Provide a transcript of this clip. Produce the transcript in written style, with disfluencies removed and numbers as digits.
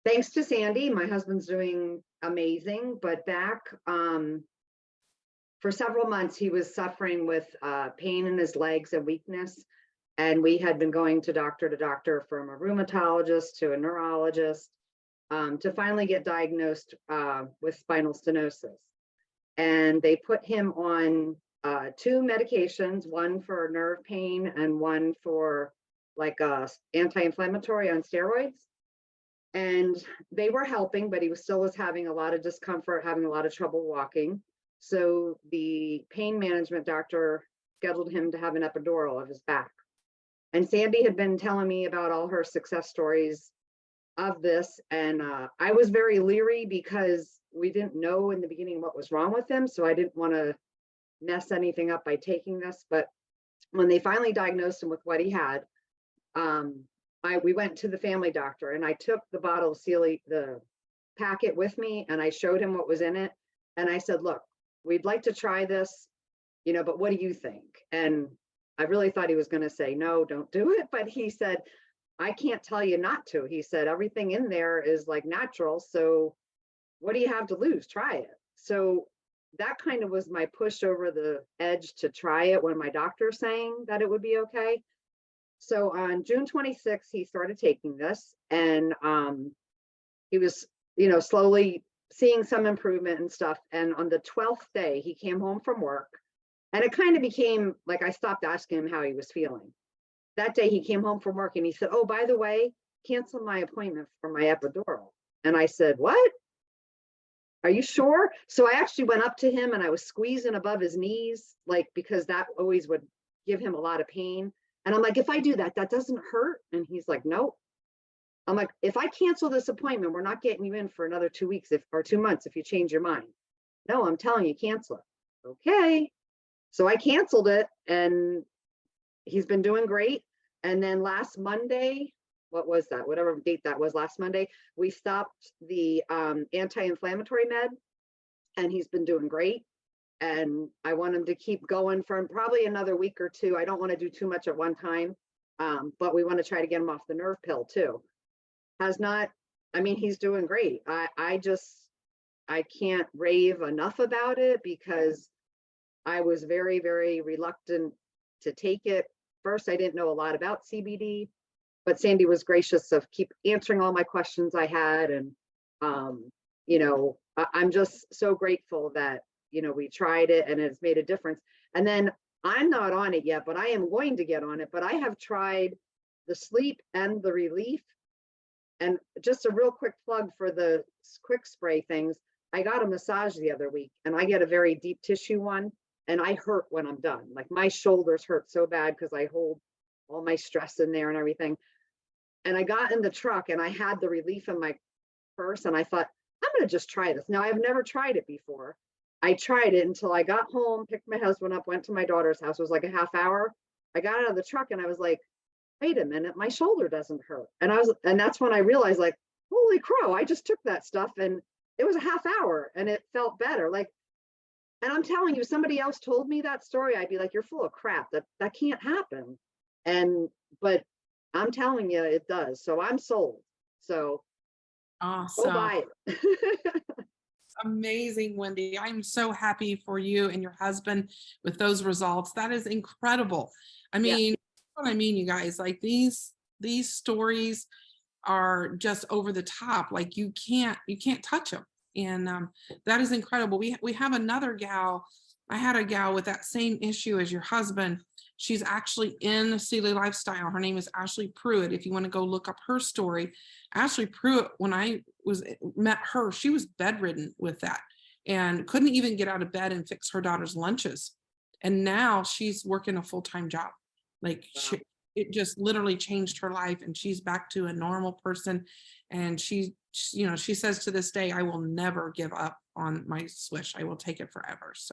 Thanks to Sandy, my husband's doing amazing, but back for several months, he was suffering with pain in his legs and weakness. And we had been going to doctor from a rheumatologist to a neurologist to finally get diagnosed with spinal stenosis. And they put him on 2 medications, one for nerve pain and one for like anti-inflammatory on steroids. And they were helping, but he still was having a lot of discomfort, having a lot of trouble walking. So the pain management doctor scheduled him to have an epidural of his back. And Sandy had been telling me about all her success stories of this. And I was very leery because we didn't know in the beginning what was wrong with him. So I didn't want to mess anything up by taking this. But when they finally diagnosed him with what he had, we went to the family doctor, and I took the bottle of CILI, the packet, with me, and I showed him what was in it. And I said, look, we'd like to try this, but what do you think? And I really thought he was going to say, no, don't do it. But he said, I can't tell you not to. He said, everything in there is like natural. So what do you have to lose? Try it. So that kind of was my push over the edge to try it when my doctor's saying that it would be okay. So on June 26th, he started taking this, and he was, slowly seeing some improvement and stuff. And on the 12th day, he came home from work, and it kind of became like I stopped asking him how he was feeling. That day he came home from work and he said, oh, by the way, cancel my appointment for my epidural. And I said, what? Are you sure? So I actually went up to him and I was squeezing above his knees, because that always would give him a lot of pain. And I'm like, if I do that, that doesn't hurt? And he's like, nope. I'm like, if I cancel this appointment, we're not getting you in for another 2 weeks or 2 months if you change your mind. No, I'm telling you, cancel it. Okay. So I canceled it, and he's been doing great. And then last Monday, what was that? Whatever date that was, last Monday, we stopped the anti-inflammatory med, and he's been doing great. And I want him to keep going for probably another week or 2. I don't want to do too much at one time, but we want to try to get him off the nerve pill too. He's doing great. I can't rave enough about it, because I was very, very reluctant to take it. First, I didn't know a lot about CBD, but Sandy was gracious of keep answering all my questions I had. And, I'm just so grateful that, we tried it and it's made a difference. And then I'm not on it yet, but I am going to get on it. But I have tried the sleep and the relief. And just a real quick plug for the quick spray things. I got a massage the other week, and I get a very deep tissue one, and I hurt when I'm done. Like my shoulders hurt so bad because I hold all my stress in there and everything. And I got in the truck and I had the relief in my purse, and I thought, I'm going to just try this. Now, I've never tried it before. I tried it until I got home, picked my husband up, went to my daughter's house. It was like a half hour. I got out of the truck and I was like, wait a minute, my shoulder doesn't hurt. And that's when I realized, like, holy crow, I just took that stuff and it was a half hour and it felt better. And I'm telling you, somebody else told me that story, I'd be like, you're full of crap. That can't happen. But I'm telling you, it does. So I'm sold. So awesome. Go buy it. Amazing, Wendy. I'm so happy for you and your husband with those results. That is incredible. What I mean, you guys, like these stories are just over the top. Like you can't touch them. And that is incredible. We have another gal. I had a gal with that same issue as your husband. She's actually in CILI Lifestyle. Her name is Ashley Pruitt. If you want to go look up her story, Ashley Pruitt, when I met her, she was bedridden with that and couldn't even get out of bed and fix her daughter's lunches. And now she's working a full-time job. Like wow. It just literally changed her life, and she's back to a normal person. And she says to this day, I will never give up on my Swish. I will take it forever. So